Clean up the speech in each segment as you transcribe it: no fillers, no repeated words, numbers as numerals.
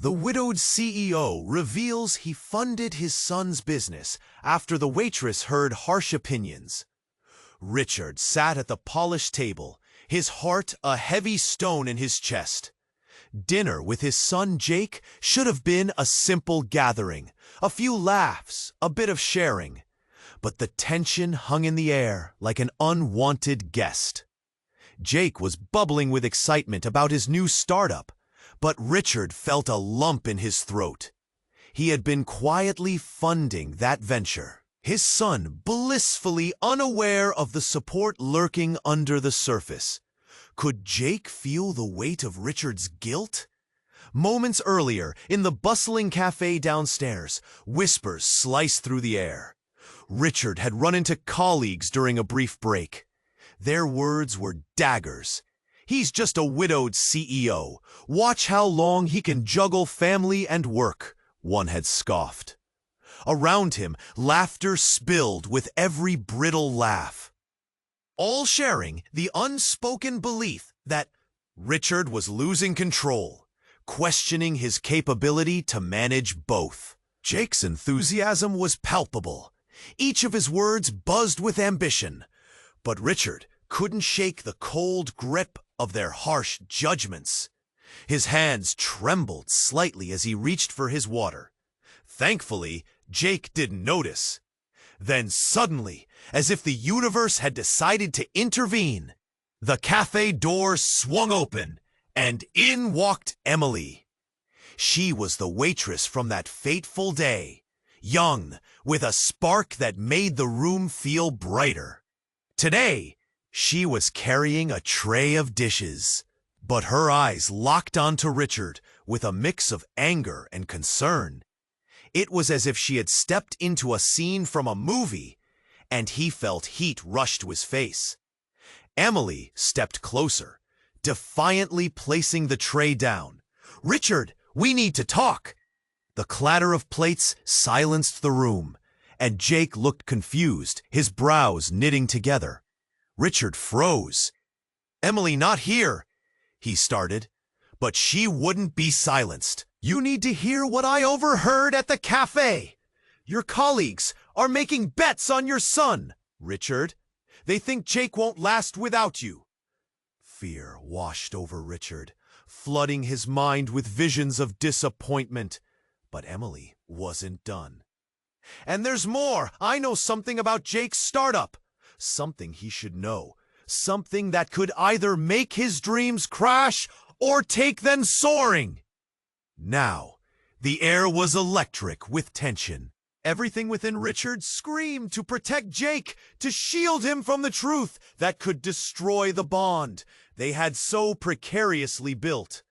The widowed CEO reveals he funded his son's business after the waitress heard harsh opinions. Richard sat at the polished table, his heart a heavy stone in his chest. Dinner with his son Jake should have been a simple gathering, a few laughs, a bit of sharing. But the tension hung in the air like an unwanted guest. Jake was bubbling with excitement about his new startup, but Richard felt a lump in his throat. He had been quietly funding that venture, his son blissfully unaware of the support lurking under the surface. Could Jake feel the weight of Richard's guilt? Moments earlier, in the bustling cafe downstairs, whispers sliced through the air. Richard had run into colleagues during a brief break. Their words were daggers. He's just a widowed CEO. Watch how long he can juggle family and work, one had scoffed. Around him, laughter spilled with every brittle laugh, all sharing the unspoken belief that Richard was losing control, questioning his capability to manage both. Jake's enthusiasm was palpable. Each of his words buzzed with ambition, but Richard couldn't shake the cold grip of their harsh judgments. His hands trembled slightly as he reached for his water. Thankfully, Jake didn't notice. Then suddenly, as if the universe had decided to intervene, the cafe door swung open, and in walked Emily. She was the waitress from that fateful day, young, with a spark that made the room feel brighter. Today, she was carrying a tray of dishes, but her eyes locked onto Richard with a mix of anger and concern. It was as if she had stepped into a scene from a movie, and he felt heat rush to his face. Emily stepped closer, defiantly placing the tray down. "Richard, we need to talk." The clatter of plates silenced the room, and Jake looked confused, his brows knitting together. Richard froze. "Emily, not here," he started, but she wouldn't be silenced. "You need to hear what I overheard at the cafe. Your colleagues are making bets on your son, Richard. They think Jake won't last without you." Fear washed over Richard, flooding his mind with visions of disappointment. But Emily wasn't done. "And there's more. I know something about Jake's startup. Something he should know. Something that could either make his dreams crash or take them soaring." Now, the air was electric with tension. Everything within Richard screamed to protect Jake, to shield him from the truth that could destroy the bond they had so precariously built.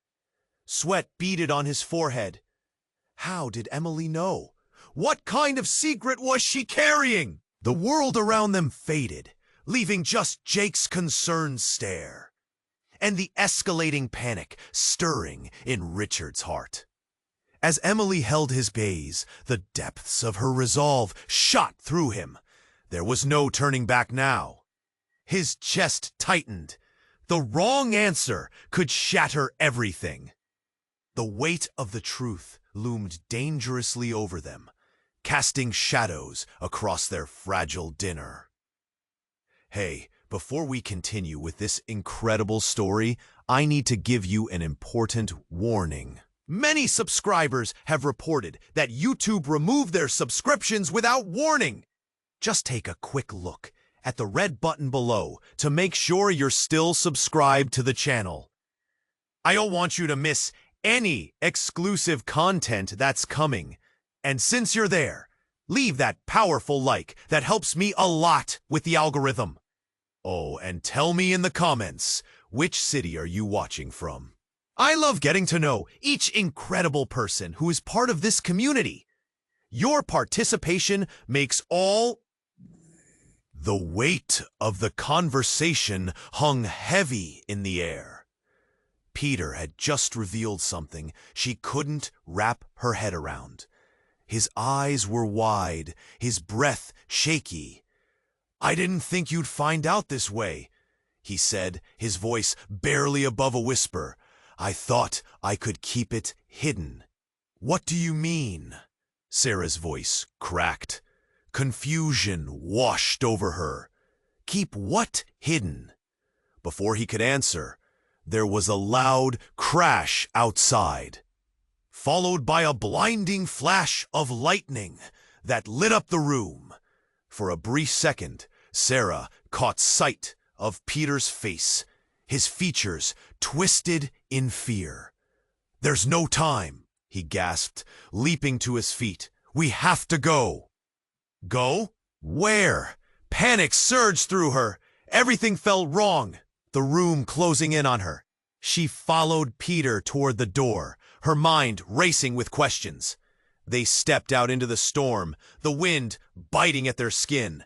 Sweat beaded on his forehead. How did Emily know? What kind of secret was she carrying? The world around them faded, leaving just Jake's concerned stare, and the escalating panic stirring in Richard's heart. As Emily held his gaze, the depths of her resolve shot through him. There was no turning back now. His chest tightened. The wrong answer could shatter everything. The weight of the truth loomed dangerously over them, casting shadows across their fragile dinner. Hey, before we continue with this incredible story, I need to give you an important warning. Many subscribers have reported that YouTube removed their subscriptions without warning. Just take a quick look at the red button below to make sure you're still subscribed to the channel. I don't want you to miss any exclusive content that's coming. And since you're there, leave that powerful like that helps me a lot with the algorithm. Oh, and tell me in the comments, which city are you watching from? I love getting to know each incredible person who is part of this community. Your participation makes all... The weight of the conversation hung heavy in the air. Peter had just revealed something she couldn't wrap her head around. His eyes were wide, his breath shaky. "I didn't think you'd find out this way," he said, his voice barely above a whisper. "I thought I could keep it hidden." What do you mean? Sarah's voice cracked. Confusion washed over her. Keep what hidden? Before he could answer, there was a loud crash outside, followed by a blinding flash of lightning that lit up the room. For a brief second, Sarah caught sight of Peter's face, his features twisted in fear. "There's no time," he gasped, leaping to his feet. "We have to go." Go? Where? Panic surged through her. Everything felt wrong. The room closing in on her. She followed Peter toward the door, her mind racing with questions. They stepped out into the storm, the wind biting at their skin.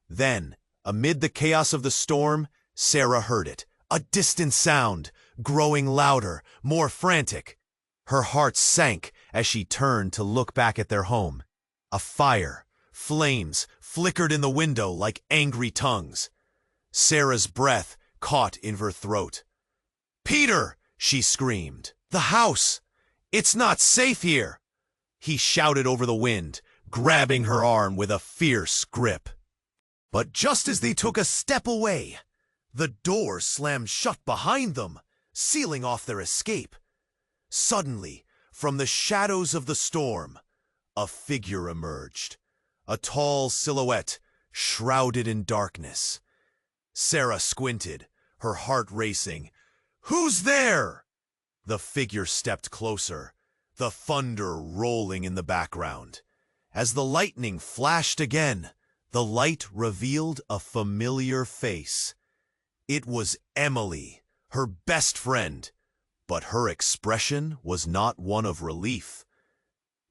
Then, amid the chaos of the storm, Sarah heard it. A distant sound, growing louder, more frantic. Her heart sank as she turned to look back at their home. A fire, flames, flickered in the window like angry tongues. Sarah's breath caught in her throat. "Peter!" she screamed. "The house! It's not safe here!" He shouted over the wind, grabbing her arm with a fierce grip. But just as they took a step away, the door slammed shut behind them, sealing off their escape. Suddenly, from the shadows of the storm, a figure emerged, a tall silhouette shrouded in darkness. Sarah squinted, her heart racing. "Who's there?" The figure stepped closer, the thunder rolling in the background. As the lightning flashed again, the light revealed a familiar face. It was Emily, her best friend, but her expression was not one of relief.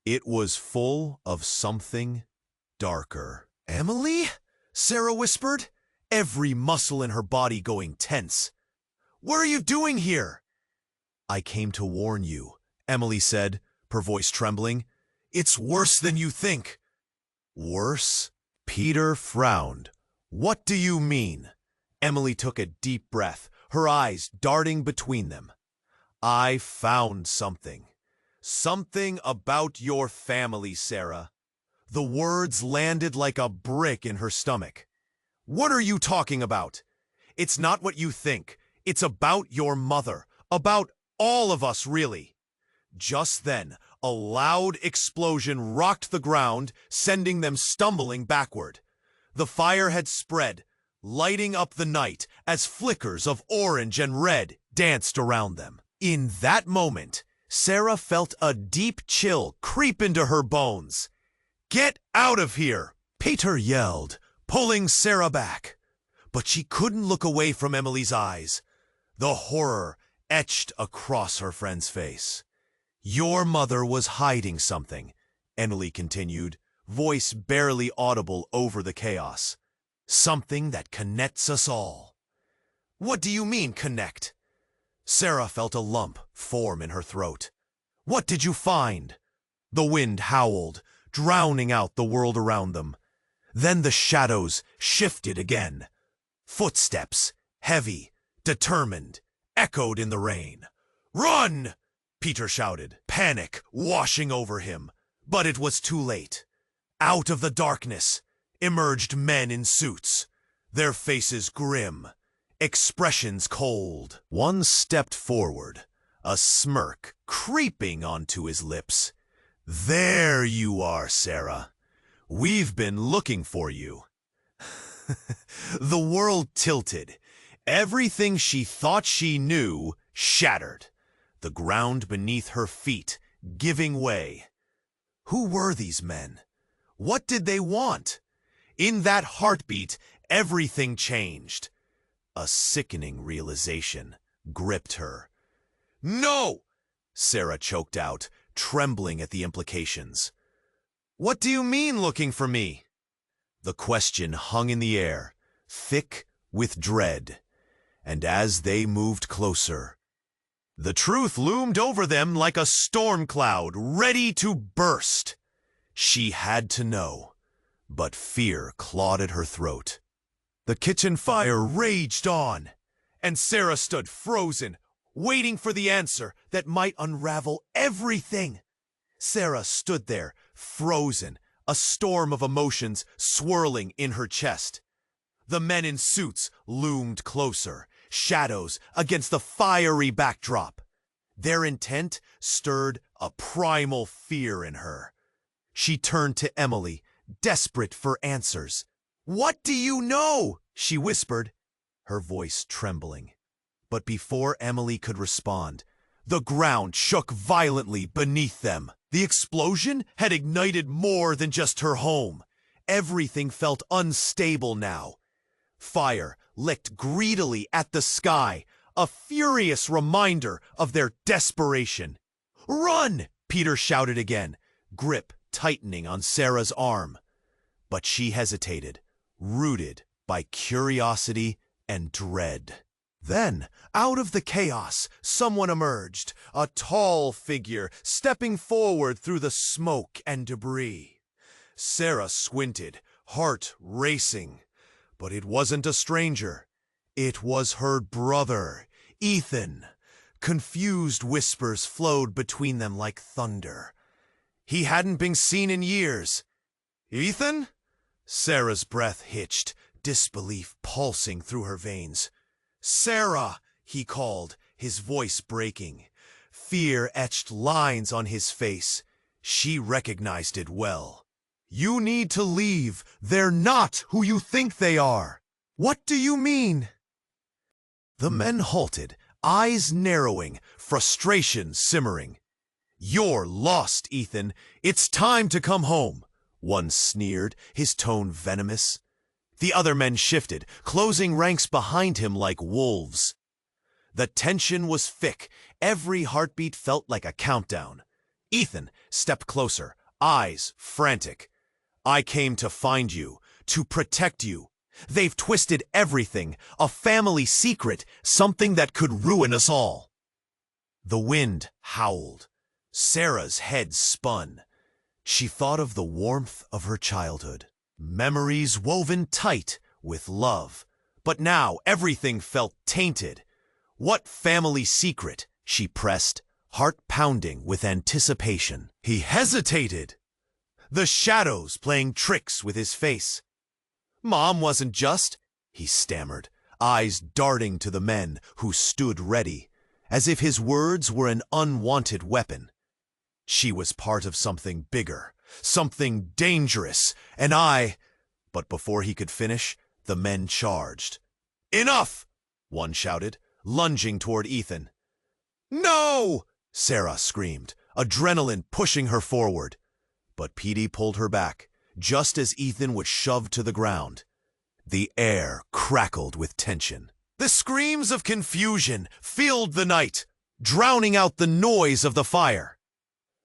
It was full of something darker. "Emily?" Sarah whispered, every muscle in her body going tense. "What are you doing here?" "I came to warn you," Emily said, her voice trembling. "It's worse than you think." "Worse?" Peter frowned. "What do you mean?" Emily took a deep breath, her eyes darting between them. "I found something. Something about your family, Sarah." The words landed like a brick in her stomach. "What are you talking about? It's not what you think. It's about your mother. About all of us, really." Just then, a loud explosion rocked the ground, sending them stumbling backward. The fire had spread, lighting up the night as flickers of orange and red danced around them. In that moment, Sarah felt a deep chill creep into her bones. "Get out of here!" Peter yelled, pulling Sarah back. But she couldn't look away from Emily's eyes. The horror etched across her friend's face. "Your mother was hiding something," Emily continued, voice barely audible over the chaos. "Something that connects us all." "What do you mean, connect?" Sarah felt a lump form in her throat. "What did you find?" The wind howled, drowning out the world around them. Then the shadows shifted again. Footsteps, heavy, determined, echoed in the rain. "Run!" Peter shouted, panic washing over him. But it was too late. Out of the darkness emerged men in suits, their faces grim, expressions cold. One stepped forward, a smirk creeping onto his lips. "There you are, Sarah. We've been looking for you." The world tilted. Everything she thought she knew shattered, the ground beneath her feet giving way. Who were these men? What did they want? In that heartbeat, everything changed. A sickening realization gripped her. "No!" Sarah choked out, trembling at the implications. "What do you mean, looking for me?" The question hung in the air, thick with dread. And as they moved closer, the truth loomed over them like a storm cloud ready to burst. She had to know, but fear clawed at her throat. The kitchen fire raged on, and Sarah stood frozen, waiting for the answer that might unravel everything. Sarah stood there, frozen, a storm of emotions swirling in her chest. The men in suits loomed closer, shadows against the fiery backdrop. Their intent stirred a primal fear in her. She turned to Emily, desperate for answers. "What do you know?" she whispered, her voice trembling. But before Emily could respond, the ground shook violently beneath them. The explosion had ignited more than just her home. Everything felt unstable now. Fire licked greedily at the sky, a furious reminder of their desperation. "Run!" Peter shouted again, grip tightening on Sarah's arm. But she hesitated, rooted by curiosity and dread. Then, out of the chaos, someone emerged, a tall figure stepping forward through the smoke and debris. Sarah squinted, heart racing. But it wasn't a stranger. It was her brother, Ethan. Confused whispers flowed between them like thunder. He hadn't been seen in years. "Ethan?" Sarah's breath hitched, disbelief pulsing through her veins. "Sarah!" he called, his voice breaking. Fear etched lines on his face. She recognized it well. "You need to leave. They're not who you think they are." "What do you mean?" The men halted, eyes narrowing, frustration simmering. "You're lost, Ethan. It's time to come home," one sneered, his tone venomous. The other men shifted, closing ranks behind him like wolves. The tension was thick. Every heartbeat felt like a countdown. Ethan stepped closer, eyes frantic. "I came to find you, to protect you. They've twisted everything, a family secret, something that could ruin us all." The wind howled. Sarah's head spun. She thought of the warmth of her childhood, memories woven tight with love. But now everything felt tainted. What family secret? She pressed, heart pounding with anticipation. He hesitated, the shadows playing tricks with his face. "Mom wasn't just," he stammered, eyes darting to the men who stood ready, as if his words were an unwanted weapon. "She was part of something bigger, something dangerous, and I—" But before he could finish, the men charged. "Enough!" one shouted, lunging toward Ethan. "No!" Sarah screamed, adrenaline pushing her forward. But Petey pulled her back, just as Ethan was shoved to the ground. The air crackled with tension. The screams of confusion filled the night, drowning out the noise of the fire.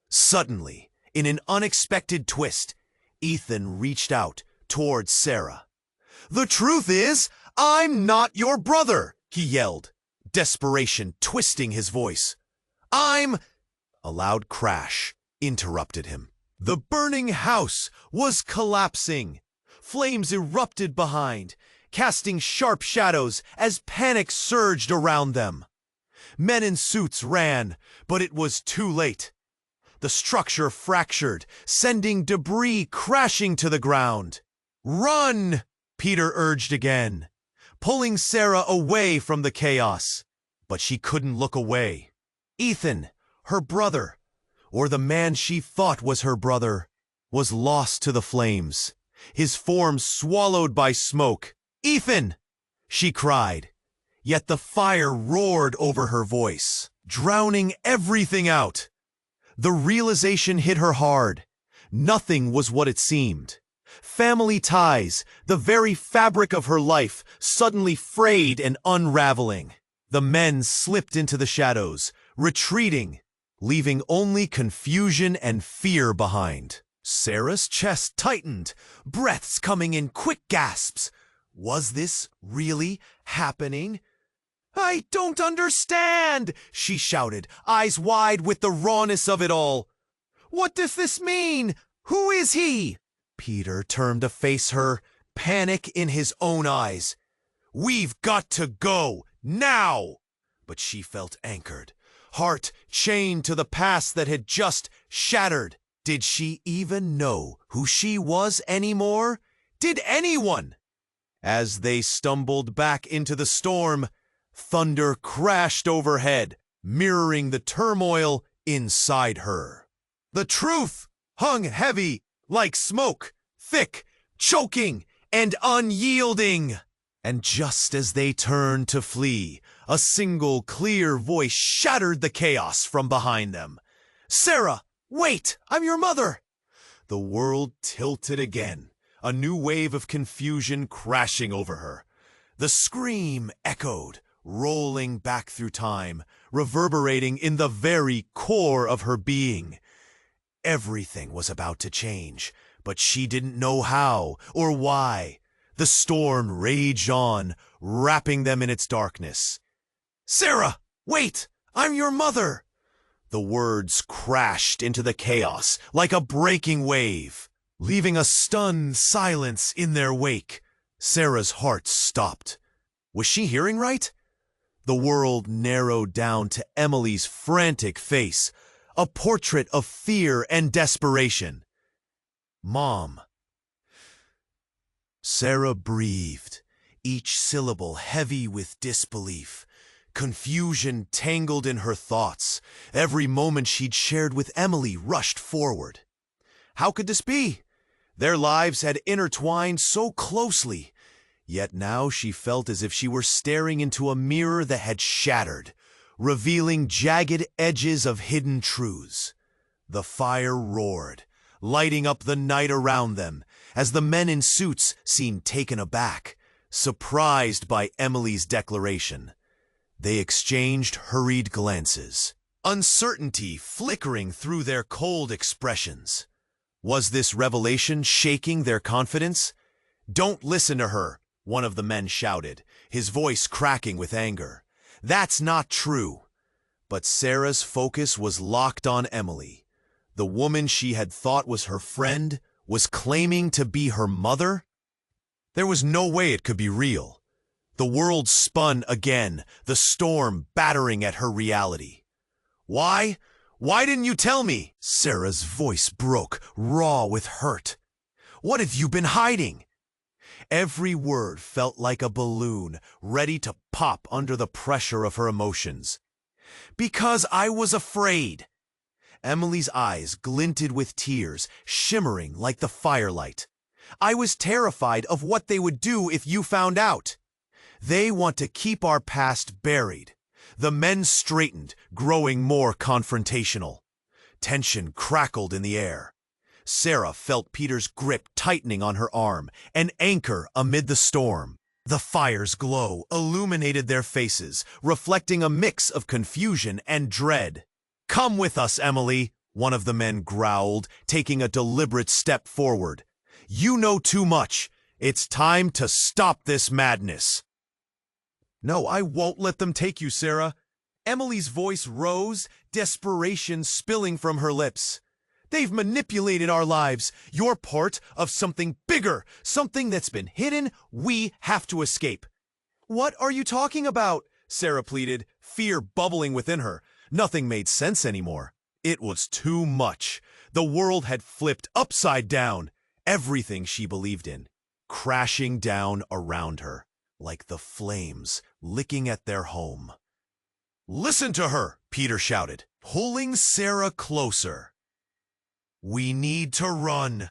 Suddenly, in an unexpected twist, Ethan reached out towards Sarah. "The truth is, I'm not your brother," he yelled, desperation twisting his voice. "I'm—" A loud crash interrupted him. The burning house was collapsing. Flames erupted behind, casting sharp shadows as panic surged around them. Men in suits ran, but it was too late. The structure fractured, sending debris crashing to the ground. "Run!" Peter urged again, pulling Sarah away from the chaos. But she couldn't look away. Ethan, her brother, or the man she thought was her brother, was lost to the flames, his form swallowed by smoke. "Ethan!" she cried, yet the fire roared over her voice, drowning everything out. The realization hit her hard. Nothing was what it seemed. Family ties, the very fabric of her life, suddenly frayed and unraveling. The men slipped into the shadows, retreating, leaving only confusion and fear behind. Sarah's chest tightened, breaths coming in quick gasps. Was this really happening? "I don't understand!" she shouted, eyes wide with the rawness of it all. "What does this mean? Who is he?" Peter turned to face her, panic in his own eyes. "We've got to go, now!" But she felt anchored, heart chained to the past that had just shattered. Did she even know who she was anymore? Did anyone? As they stumbled back into the storm, thunder crashed overhead, mirroring the turmoil inside her. The truth hung heavy like smoke, thick, choking, and unyielding. And just as they turned to flee, a single clear voice shattered the chaos from behind them. "Sarah, wait! I'm your mother!" The world tilted again, a new wave of confusion crashing over her. The scream echoed, rolling back through time, reverberating in the very core of her being. Everything was about to change, but she didn't know how or why. The storm raged on, wrapping them in its darkness. "Sarah, wait! I'm your mother!" The words crashed into the chaos like a breaking wave, leaving a stunned silence in their wake. Sarah's heart stopped. Was she hearing right? The world narrowed down to Emily's frantic face, a portrait of fear and desperation. "Mom." Sarah breathed, each syllable heavy with disbelief. Confusion tangled in her thoughts. Every moment she'd shared with Emily rushed forward. How could this be? Their lives had intertwined so closely. Yet now she felt as if she were staring into a mirror that had shattered, revealing jagged edges of hidden truths. The fire roared, lighting up the night around them, as the men in suits seemed taken aback, surprised by Emily's declaration. They exchanged hurried glances, uncertainty flickering through their cold expressions. Was this revelation shaking their confidence? "Don't listen to her," one of the men shouted, his voice cracking with anger. "That's not true." But Sarah's focus was locked on Emily. The woman she had thought was her friend was claiming to be her mother? There was no way it could be real. The world spun again, the storm battering at her reality. "Why? Why didn't you tell me?" Sarah's voice broke, raw with hurt. "What have you been hiding?" Every word felt like a balloon, ready to pop under the pressure of her emotions. "Because I was afraid." Emily's eyes glinted with tears, shimmering like the firelight. "I was terrified of what they would do if you found out. They want to keep our past buried." The men straightened, growing more confrontational. Tension crackled in the air. Sarah felt Peter's grip tightening on her arm, an anchor amid the storm. The fire's glow illuminated their faces, reflecting a mix of confusion and dread. "Come with us, Emily," one of the men growled, taking a deliberate step forward. "You know too much. It's time to stop this madness." "No, I won't let them take you, Sarah." Emily's voice rose, desperation spilling from her lips. "They've manipulated our lives. You're part of something bigger, something that's been hidden. We have to escape." "What are you talking about?" Sarah pleaded, fear bubbling within her. Nothing made sense anymore. It was too much. The world had flipped upside down. Everything she believed in, crashing down around her, like the flames licking at their home. "Listen to her," Peter shouted, pulling Sarah closer. "We need to run.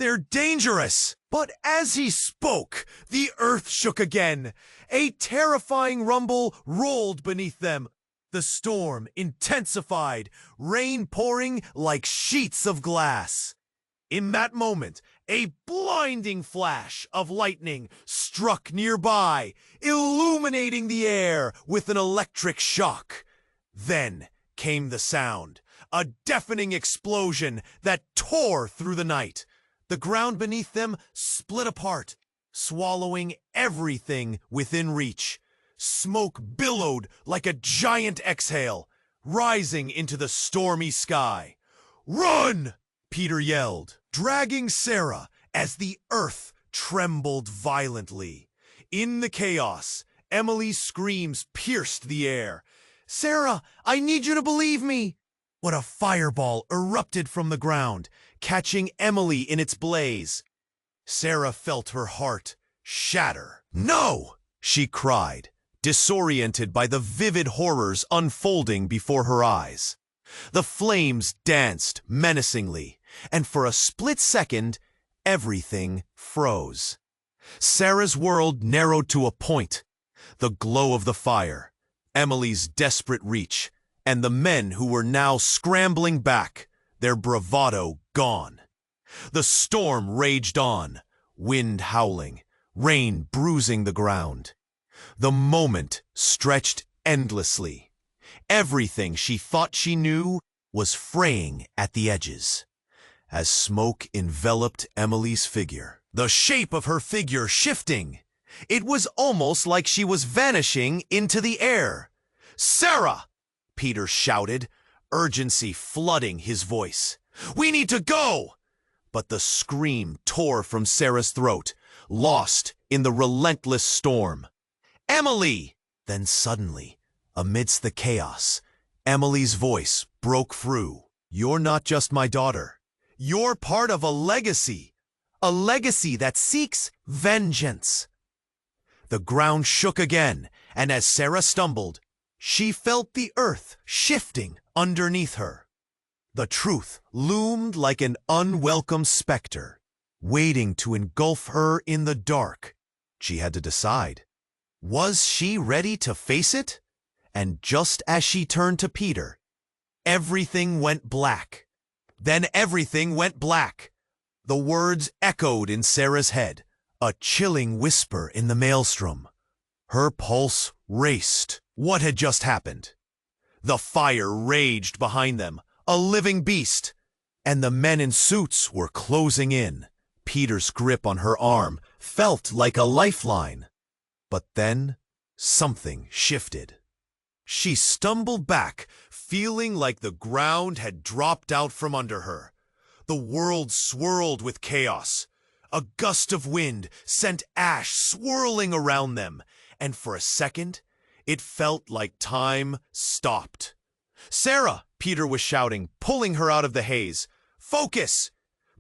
They're dangerous." But as he spoke, the earth shook again. A terrifying rumble rolled beneath them. The storm intensified, rain pouring like sheets of glass. In that moment, a blinding flash of lightning struck nearby, illuminating the air with an electric shock. Then came the sound, a deafening explosion that tore through the night. The ground beneath them split apart, swallowing everything within reach. Smoke billowed like a giant exhale, rising into the stormy sky. "Run!" Peter yelled, dragging Sarah as the earth trembled violently. In the chaos, Emily's screams pierced the air. Sarah, I need you to believe me! But a fireball erupted from the ground, catching Emily in its blaze. Sarah felt her heart shatter. No! She cried, disoriented by the vivid horrors unfolding before her eyes. The flames danced menacingly, and for a split second, everything froze. Sarah's world narrowed to a point. The glow of the fire, Emily's desperate reach, and the men who were now scrambling back, their bravado gone. The storm raged on, wind howling, rain bruising the ground. The moment stretched endlessly. Everything she thought she knew was fraying at the edges. As smoke enveloped Emily's figure, the shape of her figure shifting, it was almost like she was vanishing into the air. "Sarah!" Peter shouted, urgency flooding his voice. "We need to go!" But the scream tore from Sarah's throat, lost in the relentless storm. "Emily!" Then suddenly, amidst the chaos, Emily's voice broke through. "You're not just my daughter. You're part of a legacy that seeks vengeance." The ground shook again, and as Sarah stumbled, she felt the earth shifting underneath her. The truth loomed like an unwelcome specter, waiting to engulf her in the dark. She had to decide. Was she ready to face it? And just as she turned to Peter, everything went black. Then everything went black. The words echoed in Sarah's head, a chilling whisper in the maelstrom. Her pulse raced. What had just happened? The fire raged behind them, a living beast, and the men in suits were closing in. Peter's grip on her arm felt like a lifeline. But then something shifted. She stumbled back, feeling like the ground had dropped out from under her. The world swirled with chaos. A gust of wind sent ash swirling around them, and for a second, it felt like time stopped. "Sarah!" Peter was shouting, pulling her out of the haze. "Focus!"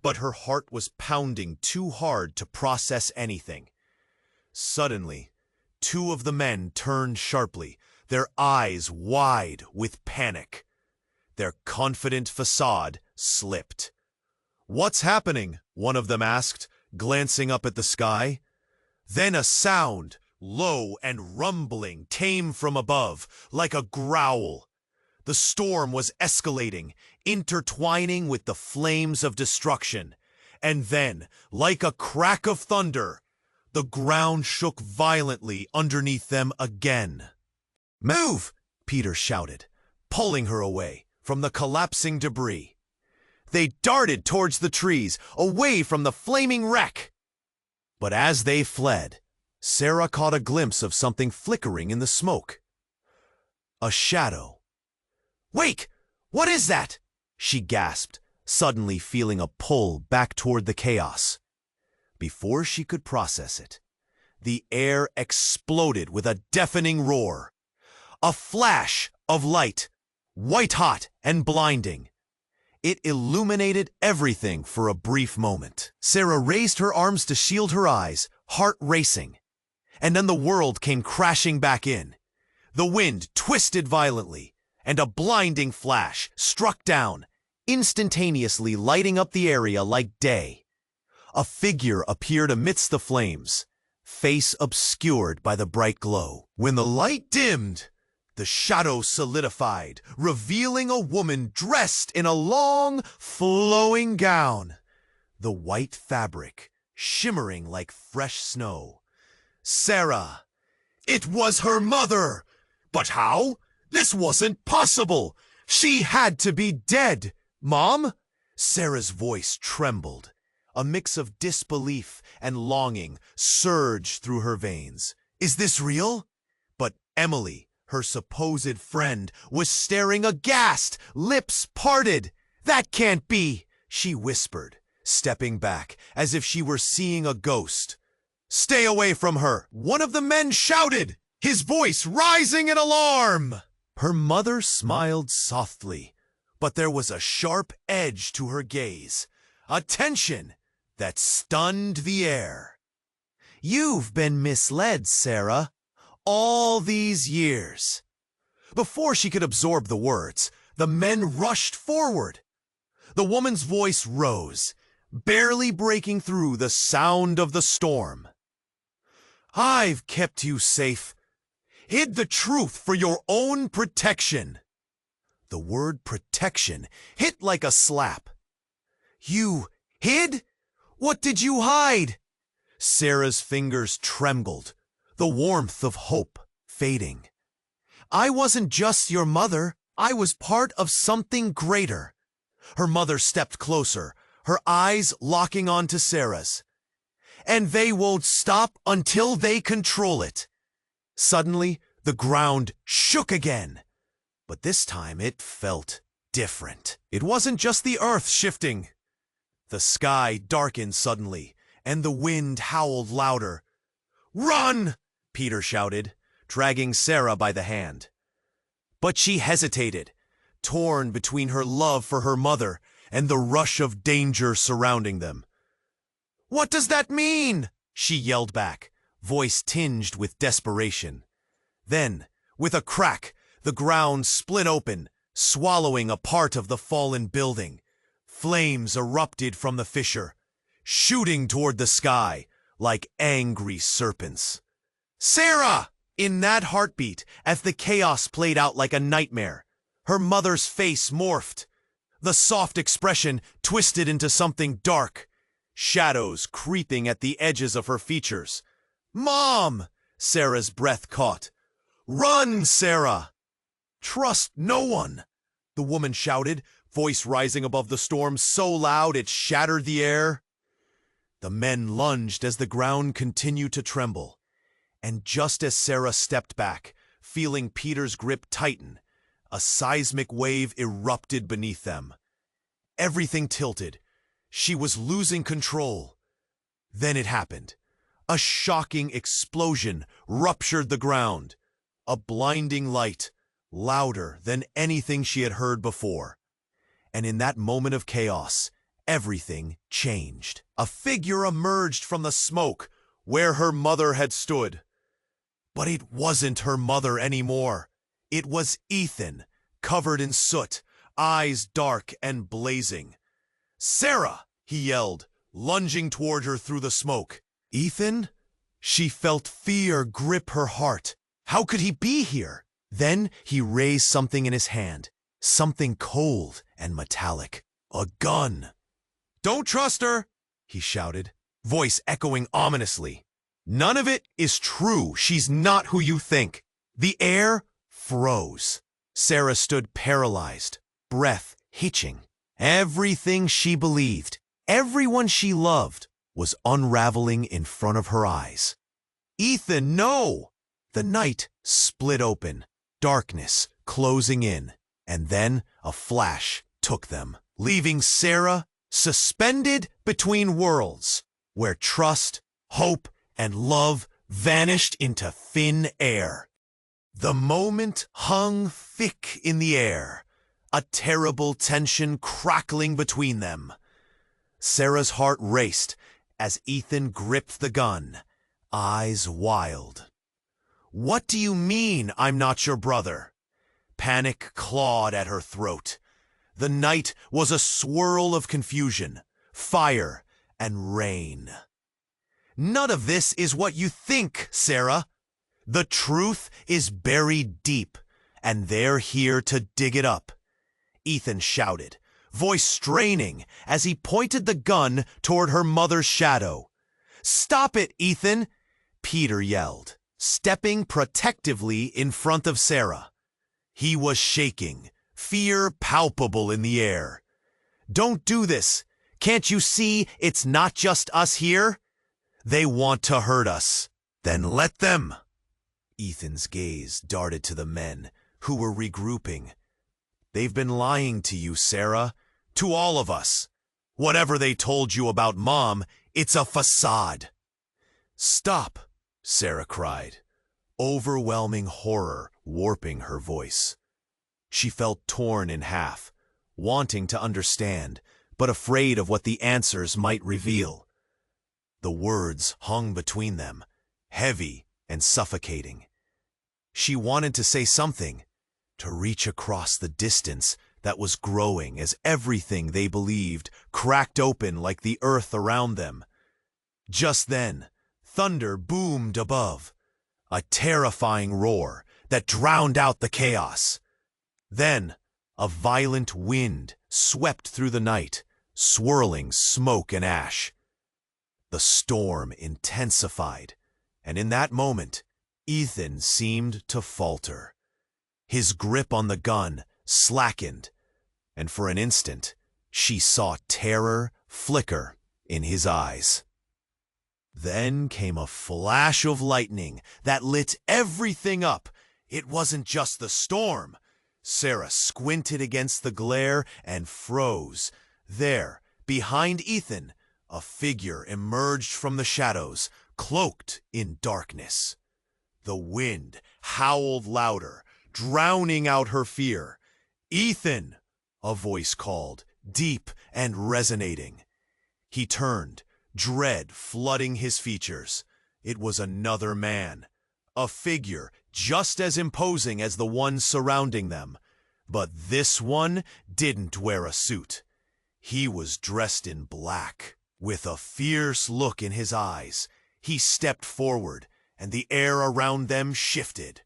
But her heart was pounding too hard to process anything. Suddenly, two of the men turned sharply, their eyes wide with panic. Their confident facade slipped. "What's happening?" one of them asked, glancing up at the sky. Then a sound, low and rumbling, came from above, like a growl. The storm was escalating, intertwining with the flames of destruction. And then, like a crack of thunder, the ground shook violently underneath them again. "Move!" Peter shouted, pulling her away from the collapsing debris. They darted towards the trees, away from the flaming wreck. But as they fled, Sarah caught a glimpse of something flickering in the smoke. A shadow. "Wake! What is that?" she gasped, suddenly feeling a pull back toward the chaos. Before she could process it, the air exploded with a deafening roar. A flash of light, white-hot and blinding. It illuminated everything for a brief moment. Sarah raised her arms to shield her eyes, heart racing. And then the world came crashing back in. The wind twisted violently, and a blinding flash struck down, instantaneously lighting up the area like day. A figure appeared amidst the flames, face obscured by the bright glow. When the light dimmed, the shadow solidified, revealing a woman dressed in a long, flowing gown, the white fabric shimmering like fresh snow. Sarah! It was her mother! But how? This wasn't possible! She had to be dead! Mom? Sarah's voice trembled. A mix of disbelief and longing surged through her veins. Is this real? But Emily, her supposed friend, was staring aghast, lips parted. "That can't be," she whispered, stepping back as if she were seeing a ghost. "Stay away from her!" one of the men shouted, his voice rising in alarm. Her mother smiled softly, but there was a sharp edge to her gaze, a tension that stunned the air. "You've been misled, Sarah, all these years." Before she could absorb the words, the men rushed forward. The woman's voice rose, barely breaking through the sound of the storm. "I've kept you safe, hid the truth for your own protection." The word protection hit like a slap. "You hid? What did you hide?" Sarah's fingers trembled, the warmth of hope fading. "I wasn't just your mother, I was part of something greater." Her mother stepped closer, her eyes locking onto Sarah's. "And they won't stop until they control it." Suddenly, the ground shook again, but this time it felt different. It wasn't just the earth shifting. The sky darkened suddenly, and the wind howled louder. "Run!" Peter shouted, dragging Sarah by the hand. But she hesitated, torn between her love for her mother and the rush of danger surrounding them. "What does that mean?" she yelled back, voice tinged with desperation. Then, with a crack, the ground split open, swallowing a part of the fallen building. Flames erupted from the fissure, shooting toward the sky like angry serpents. "Sarah!" In that heartbeat, as the chaos played out like a nightmare, her mother's face morphed. The soft expression twisted into something dark, shadows creeping at the edges of her features. "Mom!" Sarah's breath caught. "Run, Sarah!" "Trust no one!" the woman shouted, voice rising above the storm so loud it shattered the air. The men lunged as the ground continued to tremble. And just as Sarah stepped back, feeling Peter's grip tighten, a seismic wave erupted beneath them. Everything tilted. She was losing control. Then it happened. A shocking explosion ruptured the ground. A blinding light, louder than anything she had heard before. And in that moment of chaos, everything changed. A figure emerged from the smoke where her mother had stood. But it wasn't her mother anymore. It was Ethan, covered in soot, eyes dark and blazing. "Sarah!" he yelled, lunging toward her through the smoke. "Ethan?" She felt fear grip her heart. How could he be here? Then he raised something in his hand, something cold and metallic. A gun. "Don't trust her!" he shouted, voice echoing ominously. "None of it is true. She's not who you think." The air froze. Sarah stood paralyzed, breath hitching. Everything she believed, everyone she loved, was unraveling in front of her eyes. "Ethan, no!" The night split open, darkness closing in, and then a flash took them, leaving Sarah suspended between worlds, where trust, hope, and love vanished into thin air. The moment hung thick in the air, a terrible tension crackling between them. Sarah's heart raced as Ethan gripped the gun, eyes wild. "What do you mean I'm not your brother?" Panic clawed at her throat. The night was a swirl of confusion, fire, and rain. "None of this is what you think, Sarah. The truth is buried deep, and they're here to dig it up," Ethan shouted, voice straining as he pointed the gun toward her mother's shadow. "Stop it, Ethan!" Peter yelled, stepping protectively in front of Sarah. He was shaking, fear palpable in the air. "Don't do this! Can't you see it's not just us here? They want to hurt us. Then let them." Ethan's gaze darted to the men, who were regrouping. "They've been lying to you, Sarah. To all of us. Whatever they told you about Mom, it's a facade." "Stop," Sarah cried, overwhelming horror warping her voice. She felt torn in half, wanting to understand, but afraid of what the answers might reveal. The words hung between them, heavy and suffocating. She wanted to say something, to reach across the distance that was growing as everything they believed cracked open like the earth around them. Just then, thunder boomed above, a terrifying roar that drowned out the chaos. Then, a violent wind swept through the night, swirling smoke and ash. The storm intensified, and in that moment, Ethan seemed to falter. His grip on the gun slackened, and for an instant, she saw terror flicker in his eyes. Then came a flash of lightning that lit everything up. It wasn't just the storm. Sarah squinted against the glare and froze. There, behind Ethan, a figure emerged from the shadows, cloaked in darkness. The wind howled louder, drowning out her fear. "Ethan!" a voice called, deep and resonating. He turned, dread flooding his features. It was another man, a figure just as imposing as the one surrounding them. But this one didn't wear a suit. He was dressed in black, with a fierce look in his eyes. He stepped forward, and the air around them shifted.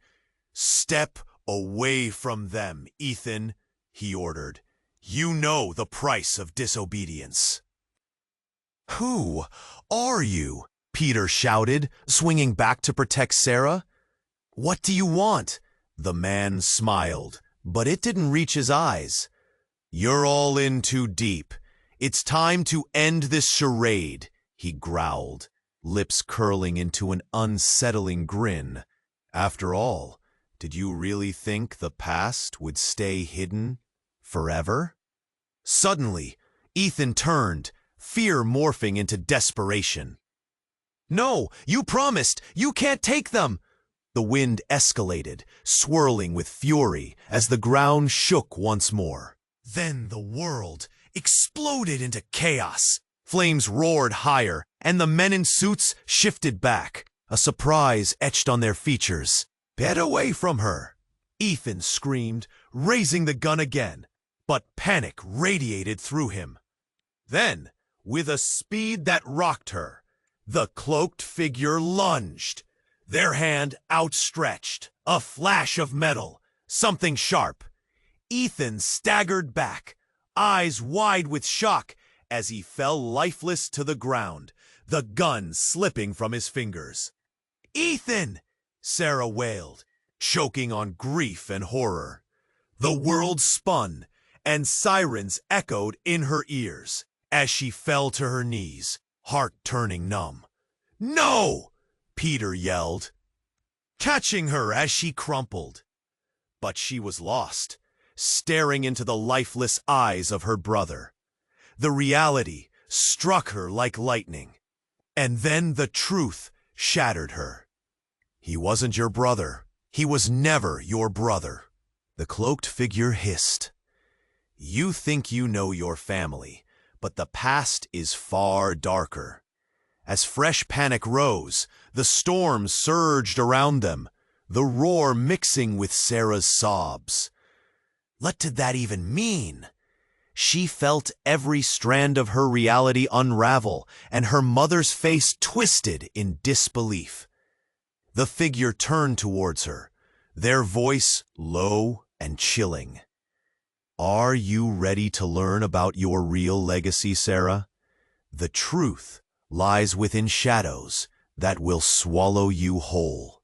"Step away from them, Ethan," he ordered. "You know the price of disobedience." "Who are you?" Peter shouted, swinging back to protect Sarah. "What do you want?" The man smiled, but it didn't reach his eyes. "You're all in too deep. It's time to end this charade," he growled, lips curling into an unsettling grin. "After all, did you really think the past would stay hidden forever?" Suddenly, Ethan turned, fear morphing into desperation. "No, you promised! You can't take them!" The wind escalated, swirling with fury as the ground shook once more. Then the world exploded into chaos. Flames roared higher, and the men in suits shifted back, a surprise etched on their features. "Get away from her!" Ethan screamed, raising the gun again, but panic radiated through him. Then, with a speed that rocked her, the cloaked figure lunged, their hand outstretched, a flash of metal, something sharp. Ethan staggered back, eyes wide with shock, as he fell lifeless to the ground, the gun slipping from his fingers. "Ethan!" Sarah wailed, choking on grief and horror. The world spun, and sirens echoed in her ears as she fell to her knees, heart turning numb. "No!" Peter yelled, catching her as she crumpled. But she was lost, staring into the lifeless eyes of her brother. The reality struck her like lightning, and then the truth shattered her. "He wasn't your brother. He was never your brother." The cloaked figure hissed. "You think you know your family, but the past is far darker." As fresh panic rose, the storm surged around them, the roar mixing with Sarah's sobs. What did that even mean? She felt every strand of her reality unravel, and her mother's face twisted in disbelief. The figure turned towards her, their voice low and chilling. "Are you ready to learn about your real legacy, Sarah? The truth lies within shadows that will swallow you whole."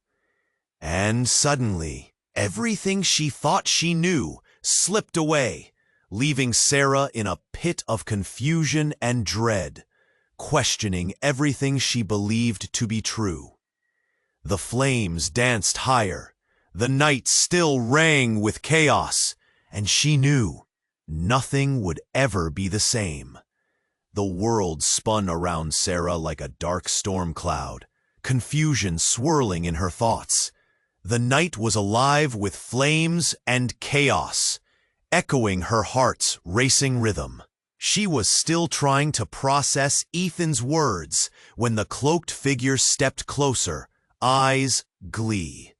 And suddenly, everything she thought she knew slipped away, leaving Sarah in a pit of confusion and dread, questioning everything she believed to be true. The flames danced higher, the night still rang with chaos, and she knew nothing would ever be the same. The world spun around Sarah like a dark storm cloud, confusion swirling in her thoughts. The night was alive with flames and chaos, echoing her heart's racing rhythm. She was still trying to process Ethan's words when the cloaked figure stepped closer, eyes glee.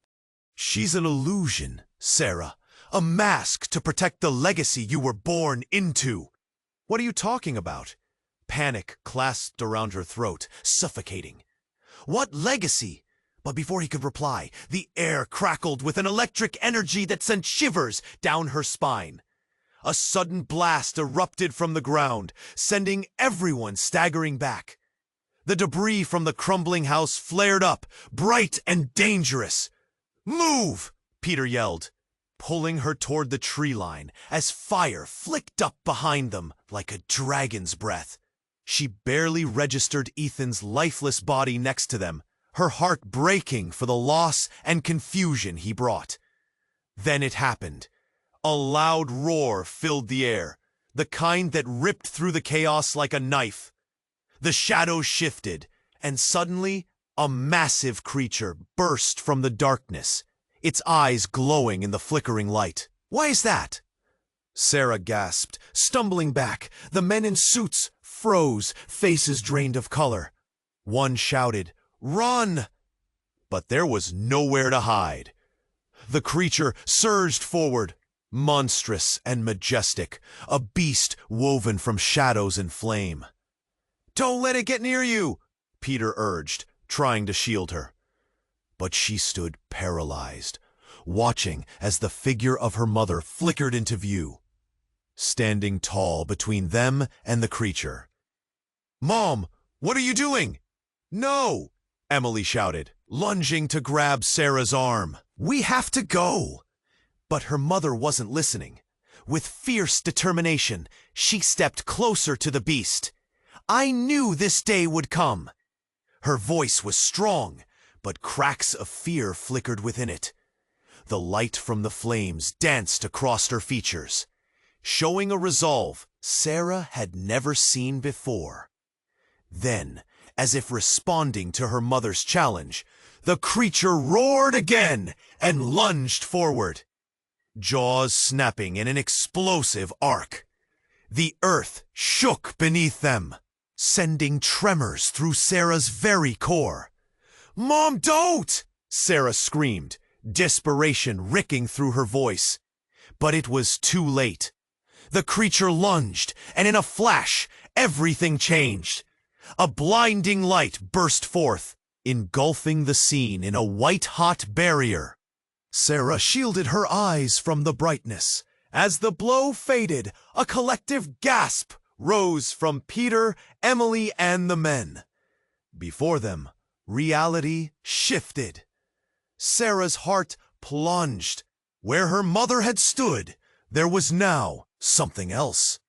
"She's an illusion, Sarah, a mask to protect the legacy you were born into." "What are you talking about?" Panic clasped around her throat, suffocating. "What legacy?" But before he could reply, the air crackled with an electric energy that sent shivers down her spine. A sudden blast erupted from the ground, sending everyone staggering back. The debris from the crumbling house flared up, bright and dangerous. "Move!" Peter yelled, pulling her toward the tree line as fire flicked up behind them like a dragon's breath. She barely registered Ethan's lifeless body next to them, her heart breaking for the loss and confusion he brought. Then it happened. A loud roar filled the air, the kind that ripped through the chaos like a knife. The shadows shifted, and suddenly a massive creature burst from the darkness, its eyes glowing in the flickering light. "Why is that?" Sarah gasped, stumbling back. The men in suits froze, faces drained of color. One shouted, "Run!" But there was nowhere to hide. The creature surged forward, monstrous and majestic, a beast woven from shadows and flame. "Don't let it get near you," Peter urged, trying to shield her. But she stood paralyzed, watching as the figure of her mother flickered into view, standing tall between them and the creature. "Mom, what are you doing?" "No!" Emily shouted, lunging to grab Sarah's arm. "We have to go!" But her mother wasn't listening. With fierce determination, she stepped closer to the beast. "I knew this day would come." Her voice was strong, but cracks of fear flickered within it. The light from the flames danced across her features, showing a resolve Sarah had never seen before. Then, as if responding to her mother's challenge, the creature roared again and lunged forward, jaws snapping in an explosive arc. The earth shook beneath them, sending tremors through Sarah's very core. "Mom, don't!" Sarah screamed, desperation ricking through her voice. But it was too late. The creature lunged, and in a flash, everything changed. A blinding light burst forth, engulfing the scene in a white-hot barrier. Sarah shielded her eyes from the brightness. As the blow faded, a collective gasp rose from Peter, Emily, and the men. Before them, reality shifted. Sarah's heart plunged. Where her mother had stood, there was now something else.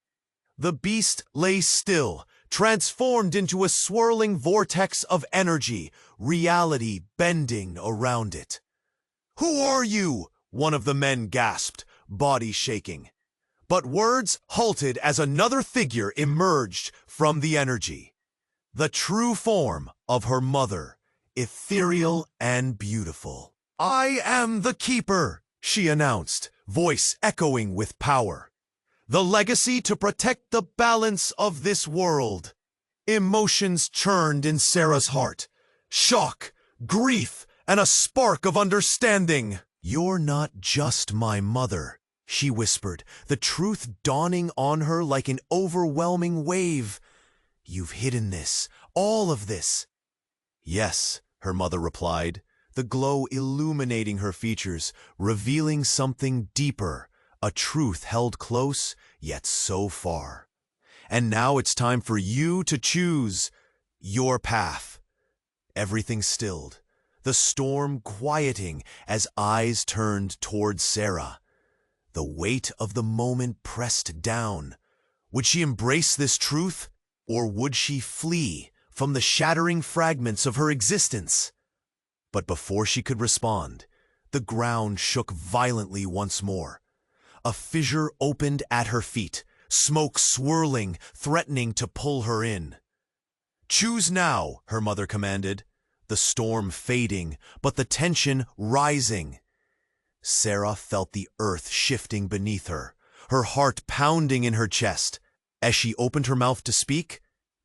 The beast lay still, transformed into a swirling vortex of energy, reality bending around it. "Who are you?" one of the men gasped, body shaking. But words halted as another figure emerged from the energy. The true form of her mother, ethereal and beautiful. "I am the Keeper," she announced, voice echoing with power. "The legacy to protect the balance of this world." Emotions churned in Sarah's heart. Shock, grief, and a spark of understanding. "You're not just my mother," she whispered, the truth dawning on her like an overwhelming wave. "You've hidden this, all of this." "Yes," her mother replied, the glow illuminating her features, revealing something deeper, a truth held close, yet so far. "And now it's time for you to choose your path." Everything stilled, the storm quieting as eyes turned toward Sarah. The weight of the moment pressed down. Would she embrace this truth, or would she flee from the shattering fragments of her existence? But before she could respond, the ground shook violently once more. A fissure opened at her feet, smoke swirling, threatening to pull her in. "Choose now," her mother commanded. the storm fading, but the tension rising. Sarah felt the earth shifting beneath her, her heart pounding in her chest. As she opened her mouth to speak,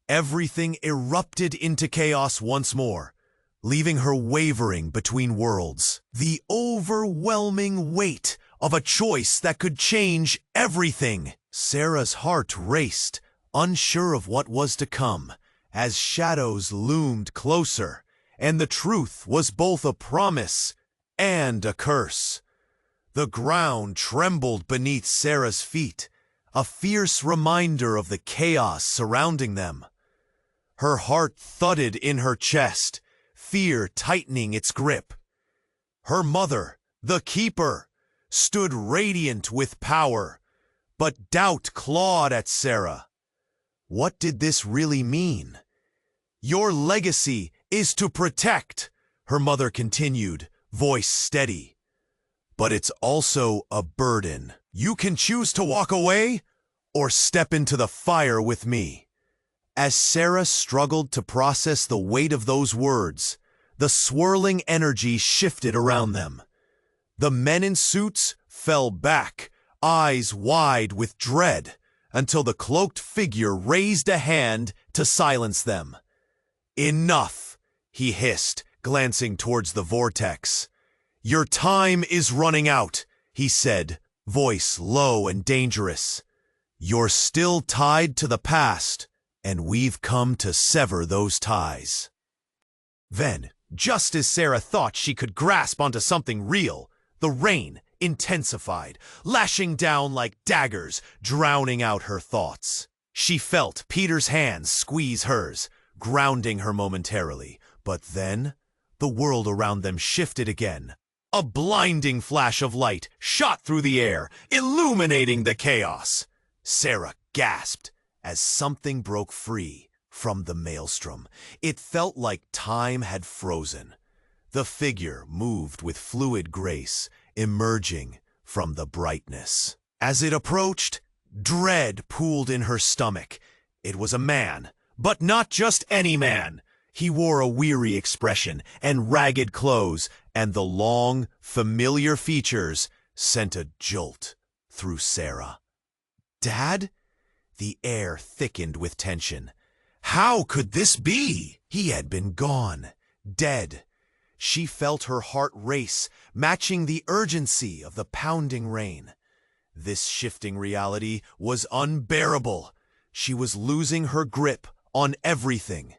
everything erupted into chaos once more, leaving her wavering between worlds. The overwhelming weight of a choice that could change everything. Sarah's heart raced, unsure of what was to come, as shadows loomed closer, and the truth was both a promise and a curse. The ground trembled beneath Sarah's feet, a fierce reminder of the chaos surrounding them. Her heart thudded in her chest, fear tightening its grip. Her mother, the Keeper, stood radiant with power, but doubt clawed at Sarah. What did this really mean? "Your legacy is to protect," her mother continued, voice steady. "But it's also a burden. You can choose to walk away or step into the fire with me." As Sarah struggled to process the weight of those words, the swirling energy shifted around them. The men in suits fell back, eyes wide with dread, until the cloaked figure raised a hand to silence them. "Enough," he hissed, glancing towards the vortex. "Your time is running out," he said, voice low and dangerous. "You're still tied to the past, and we've come to sever those ties." Then, just as Sarah thought she could grasp onto something real, the rain intensified, lashing down like daggers, drowning out her thoughts. She felt Peter's hands squeeze hers, grounding her momentarily, but then the world around them shifted again. A blinding flash of light shot through the air, illuminating the chaos. Sarah gasped as something broke free from the maelstrom. It felt like time had frozen. The figure moved with fluid grace, emerging from the brightness. As it approached, dread pooled in her stomach. It was a man, but not just any man. He wore a weary expression and ragged clothes, and the long, familiar features sent a jolt through Sarah. "Dad?" The air thickened with tension. How could this be? He had been gone, dead. She felt her heart race, matching the urgency of the pounding rain. This shifting reality was unbearable. She was losing her grip on everything.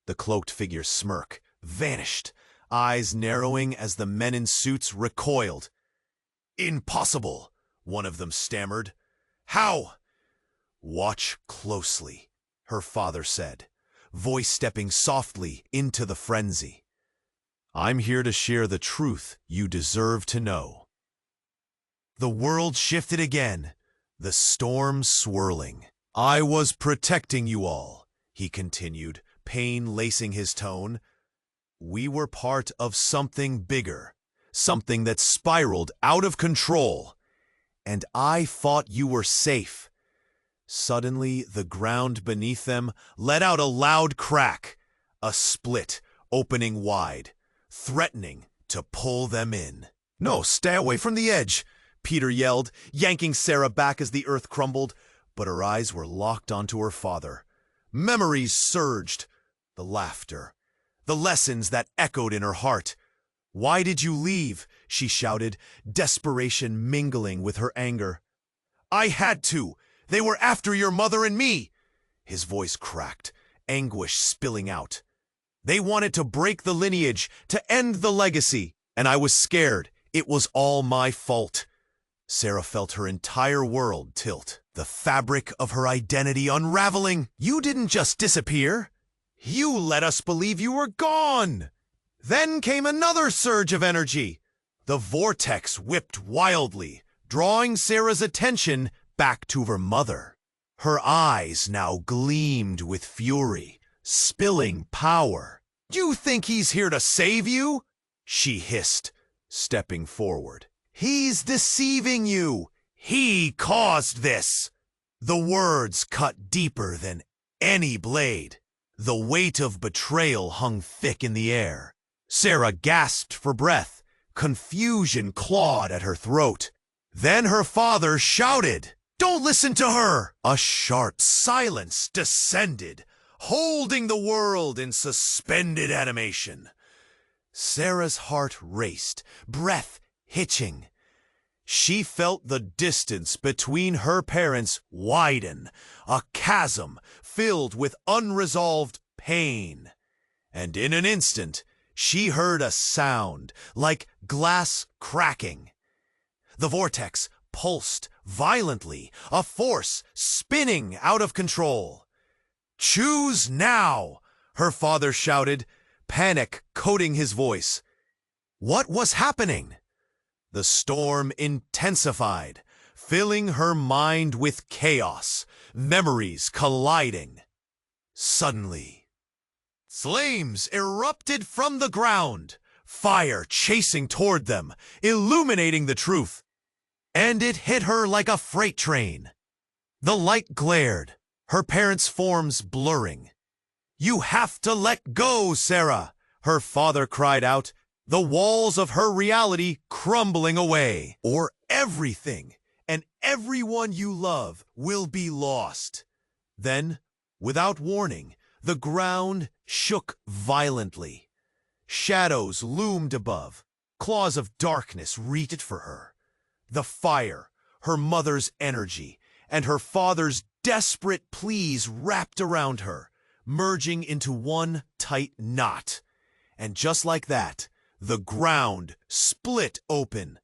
The cloaked figure's smirk vanished, eyes narrowing as the men in suits recoiled. "Impossible," one of them stammered. "How?" "Watch closely," her father said, voice stepping softly into the frenzy. "I'm here to share the truth you deserve to know." The world shifted again, the storm swirling. "I was protecting you all," he continued, pain lacing his tone. "We were part of something bigger, something that spiraled out of control. And I thought you were safe." Suddenly, the ground beneath them let out a loud crack, a split opening wide, threatening to pull them in. "No, stay away from the edge," Peter yelled, yanking Sarah back as the earth crumbled, but her eyes were locked onto her father. Memories surged, the laughter, the lessons that echoed in her heart. "Why did you leave?" she shouted, desperation mingling with her anger. "I had to. They were after your mother and me." His voice cracked, anguish spilling out. "They wanted to break the lineage, to end the legacy, and I was scared. It was all my fault." Sarah felt her entire world tilt, the fabric of her identity unraveling. "You didn't just disappear. You let us believe you were gone." Then came another surge of energy. The vortex whipped wildly, drawing Sarah's attention back to her mother. Her eyes now gleamed with fury, spilling power. "You think he's here to save you?" she hissed, stepping forward. "He's deceiving you. He caused this." The words cut deeper than any blade. The weight of betrayal hung thick in the air. Sarah gasped for breath. Confusion clawed at her throat. Then her father shouted, "Don't listen to her!" A sharp silence descended, holding the world in suspended animation. Sarah's heart raced, breath hitching. She felt the distance between her parents widen, a chasm filled with unresolved pain. And in an instant, she heard a sound like glass cracking. The vortex pulsed violently, a force spinning out of control. "Choose now!" her father shouted, panic coating his voice. What was happening? The storm intensified, filling her mind with chaos, memories colliding. Suddenly, flames erupted from the ground, fire chasing toward them, illuminating the truth. And it hit her like a freight train. The light glared, her parents' forms blurring. "You have to let go, Sarah," her father cried out, the walls of her reality crumbling away. "Or everything and everyone you love will be lost." Then, without warning, the ground shook violently. Shadows loomed above, claws of darkness reached for her. The fire, her mother's energy, and her father's desperate pleas wrapped around her, merging into one tight knot. And just like that, the ground split open.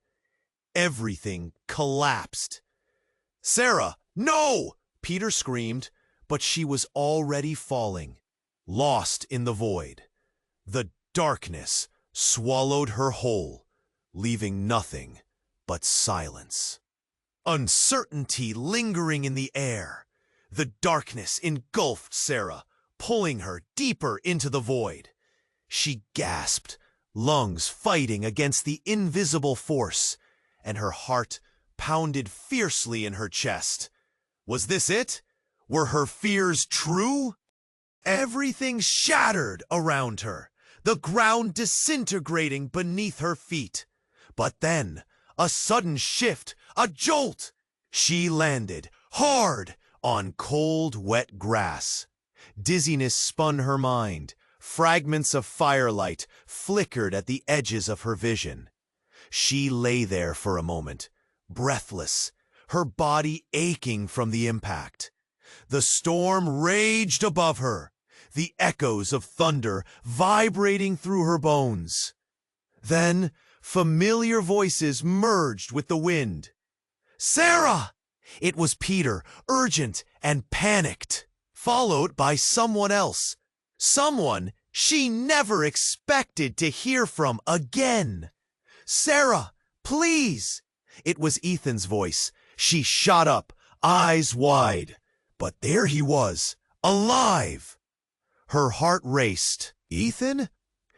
Everything collapsed. "Sarah, no!" Peter screamed, but she was already falling, lost in the void. The darkness swallowed her whole, leaving nothing but silence. Uncertainty lingering in the air. The darkness engulfed Sarah, pulling her deeper into the void. She gasped, lungs fighting against the invisible force, and her heart pounded fiercely in her chest. Was this it? Were her fears true? Everything shattered around her, the ground disintegrating beneath her feet. But then, a sudden shift, a jolt. She landed, hard, on cold, wet grass. Dizziness spun her mind. Fragments of firelight flickered at the edges of her vision. She lay there for a moment, breathless, her body aching from the impact. The storm raged above her, the echoes of thunder vibrating through her bones. Then, familiar voices merged with the wind. "Sarah!" It was Peter, urgent and panicked, followed by someone else. Someone she never expected to hear from again. "Sarah, please!" It was Ethan's voice. She shot up, eyes wide. But there he was, alive. Her heart raced. "Ethan?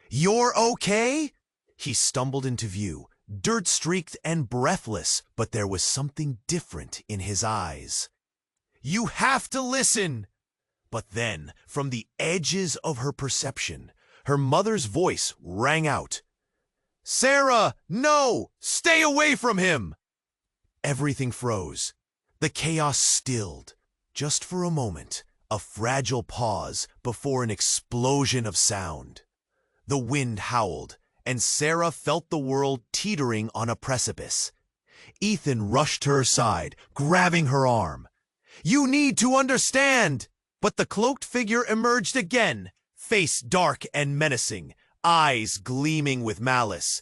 You're okay?" He stumbled into view, dirt-streaked and breathless, but there was something different in his eyes. "You have to listen!" But then, from the edges of her perception, her mother's voice rang out. "Sarah, no! Stay away from him!" Everything froze. The chaos stilled. Just for a moment, a fragile pause before an explosion of sound. The wind howled, and Sarah felt the world teetering on a precipice. Ethan rushed to her side, grabbing her arm. "You need to understand!" But the cloaked figure emerged again, face dark and menacing, eyes gleaming with malice.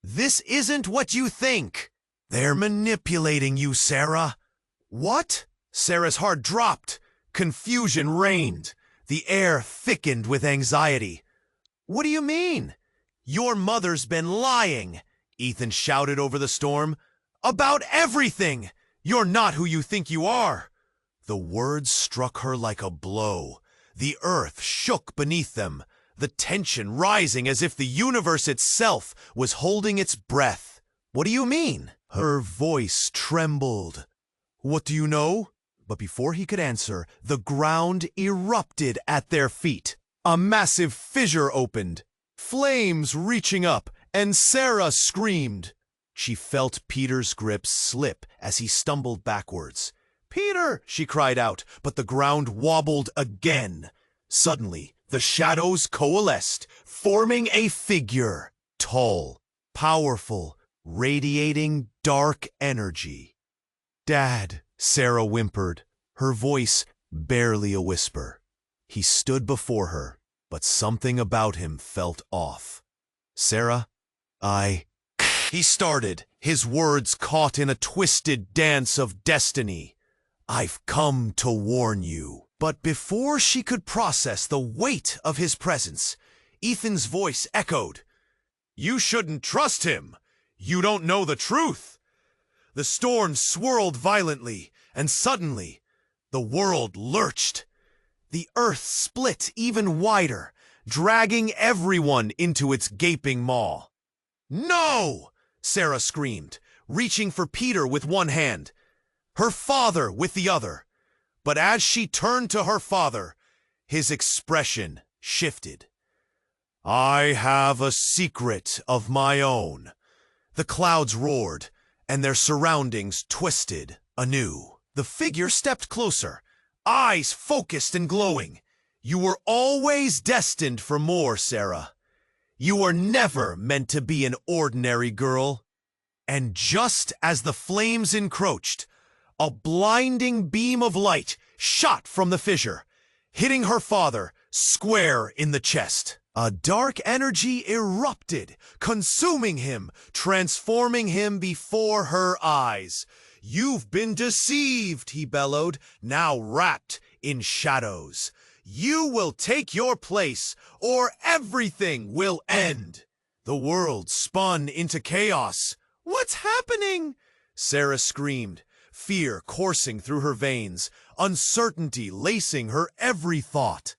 "This isn't what you think. They're manipulating you, Sarah." "What?" Sarah's heart dropped. Confusion reigned. The air thickened with anxiety. "What do you mean?" "Your mother's been lying," Ethan shouted over the storm. "About everything! You're not who you think you are." The words struck her like a blow. The earth shook beneath them, the tension rising as if the universe itself was holding its breath. "What do you mean?" Her voice trembled. "What do you know?" But before he could answer, the ground erupted at their feet. A massive fissure opened, flames reaching up, and Sarah screamed. She felt Peter's grip slip as he stumbled backwards. "Peter!" she cried out, but the ground wobbled again. Suddenly, the shadows coalesced, forming a figure. Tall, powerful, radiating dark energy. "Dad," Sarah whimpered, her voice barely a whisper. He stood before her, but something about him felt off. "Sarah, He started, his words caught in a twisted dance of destiny. "I've come to warn you." But before she could process the weight of his presence, Ethan's voice echoed. "You shouldn't trust him. You don't know the truth." The storm swirled violently, and suddenly, the world lurched. The earth split even wider, dragging everyone into its gaping maw. "No!" Sarah screamed, reaching for Peter with one hand, her father with the other. But as she turned to her father, his expression shifted. "I have a secret of my own." The clouds roared, and their surroundings twisted anew. The figure stepped closer, eyes focused and glowing. "You were always destined for more, Sarah. You were never meant to be an ordinary girl." And just as the flames encroached, a blinding beam of light shot from the fissure, hitting her father square in the chest. A dark energy erupted, consuming him, transforming him before her eyes. "You've been deceived," he bellowed, now wrapped in shadows. "You will take your place, or everything will end." The world spun into chaos. "What's happening?" Sarah screamed, fear coursing through her veins, uncertainty lacing her every thought.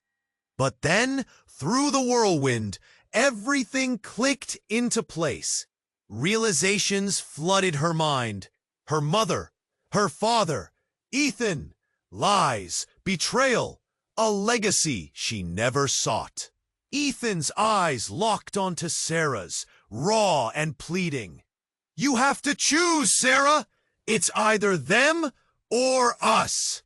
But then, through the whirlwind, everything clicked into place. Realizations flooded her mind. Her mother, her father, Ethan, lies, betrayal, a legacy she never sought. Ethan's eyes locked onto Sarah's, raw and pleading. "You have to choose, Sarah. It's either them or us."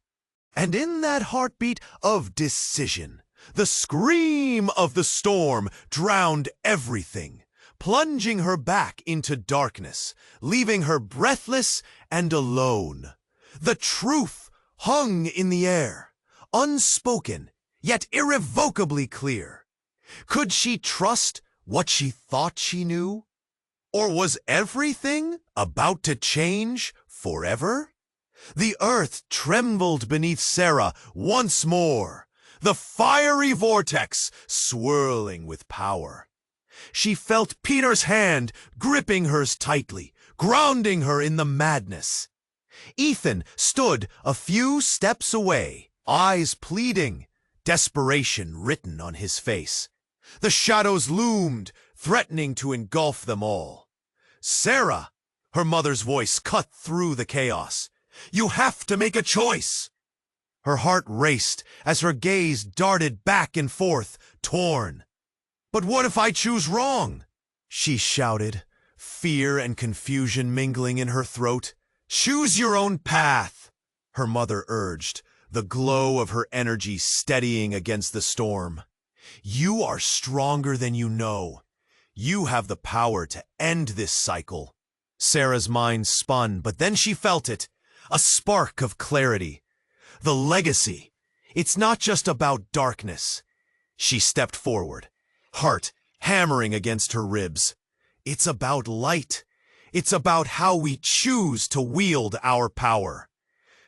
And in that heartbeat of decision, the scream of the storm drowned everything, plunging her back into darkness, leaving her breathless and alone. The truth hung in the air, unspoken, yet irrevocably clear. Could she trust what she thought she knew? Or was everything about to change forever? The earth trembled beneath Sarah once more, the fiery vortex swirling with power. She felt Peter's hand gripping hers tightly, grounding her in the madness. Ethan stood a few steps away, eyes pleading, desperation written on his face. The shadows loomed, threatening to engulf them all. "Sarah," her mother's voice cut through the chaos, "you have to make a choice." Her heart raced as her gaze darted back and forth, torn. "But what if I choose wrong?" she shouted, fear and confusion mingling in her throat. "Choose your own path," her mother urged, the glow of her energy steadying against the storm. "You are stronger than you know. You have the power to end this cycle." Sarah's mind spun, but then she felt it, a spark of clarity. The legacy. It's not just about darkness. She stepped forward, heart hammering against her ribs. It's about light. It's about how we choose to wield our power.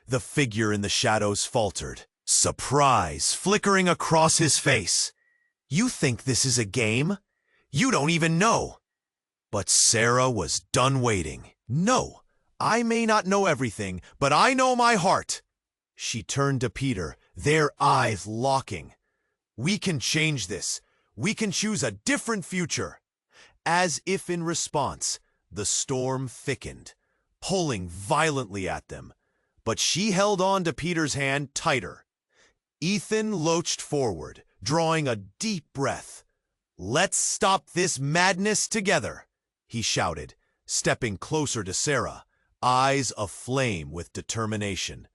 The figure in the shadows faltered, surprise flickering across his face. "You think this is a game? You don't even know." But Sarah was done waiting. "No, I may not know everything, but I know my heart." She turned to Peter, their eyes locking. "We can change this. We can choose a different future." As if in response, the storm thickened, pulling violently at them. but she held on to Peter's hand tighter. Ethan lurched forward, drawing a deep breath. "Let's stop this madness together," he shouted, stepping closer to Sarah, eyes aflame with determination.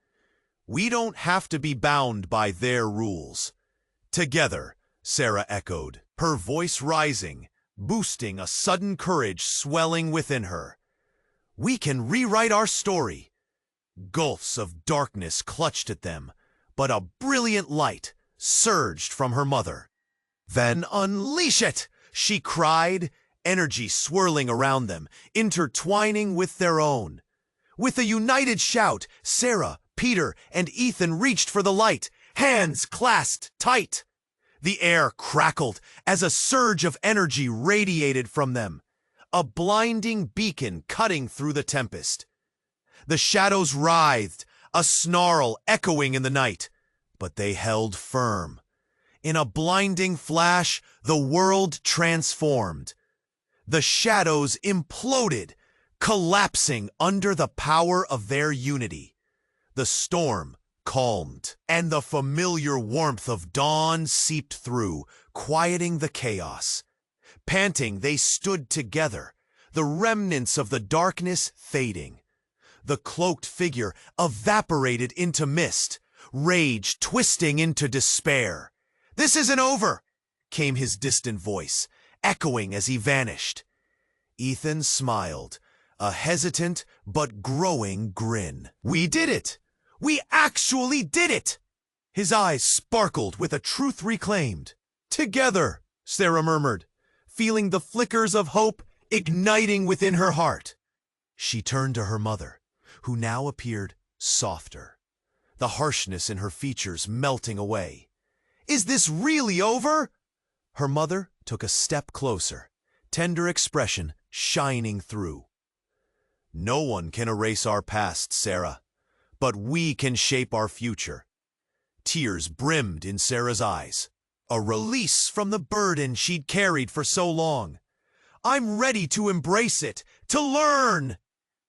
"We don't have to be bound by their rules." "Together," Sarah echoed, her voice rising, boosting a sudden courage swelling within her. "We can rewrite our story." Gulfs of darkness clutched at them, but a brilliant light surged from her mother. "Then unleash it!" she cried, energy swirling around them, intertwining with their own. With a united shout, Sarah, Peter, and Ethan reached for the light, hands clasped tight. The air crackled as a surge of energy radiated from them, a blinding beacon cutting through the tempest. The shadows writhed, a snarl echoing in the night, but they held firm. In a blinding flash, the world transformed. The shadows imploded, collapsing under the power of their unity. The storm calmed, and the familiar warmth of dawn seeped through, quieting the chaos. Panting, they stood together, the remnants of the darkness fading. The cloaked figure evaporated into mist, rage twisting into despair. "This isn't over," came his distant voice, echoing as he vanished. Ethan smiled, a hesitant but growing grin. "We did it! We actually did it!" His eyes sparkled with a truth reclaimed. "Together," Sarah murmured, feeling the flickers of hope igniting within her heart. She turned to her mother, who now appeared softer, the harshness in her features melting away. "Is this really over?" Her mother took a step closer, tender expression shining through. "No one can erase our past, Sarah, but we can shape our future." Tears brimmed in Sarah's eyes, a release from the burden she'd carried for so long. "I'm ready to embrace it, to learn."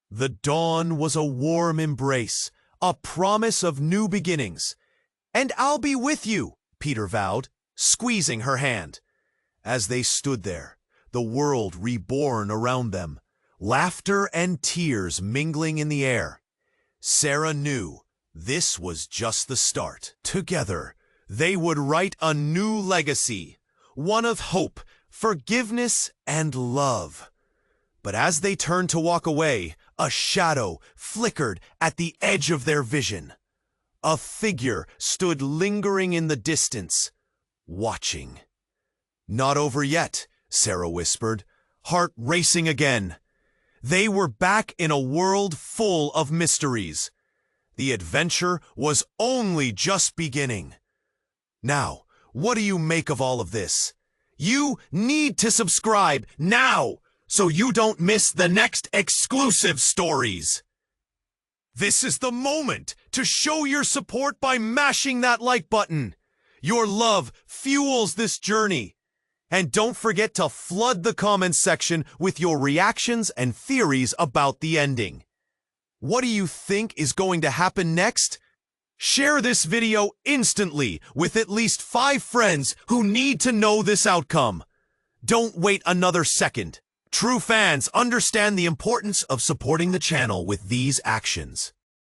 The dawn was a warm embrace, a promise of new beginnings. "And I'll be with you," Peter vowed, squeezing her hand. As they stood there, the world reborn around them, laughter and tears mingling in the air. Sarah knew this was just the start. Together, they would write a new legacy, one of hope, forgiveness, and love. But as they turned to walk away, a shadow flickered at the edge of their vision. A figure stood lingering in the distance, watching. "Not over yet," Sarah whispered, heart racing again. They were back in a world full of mysteries. The adventure was only just beginning. Now, what do you make of all of this? You need to subscribe now so you don't miss the next exclusive stories. This is the moment to show your support by mashing that like button. Your love fuels this journey. And don't forget to flood the comments section with your reactions and theories about the ending. What do you think is going to happen next? Share this video instantly with at least 5 friends who need to know this outcome. Don't wait another second. True fans understand the importance of supporting the channel with these actions.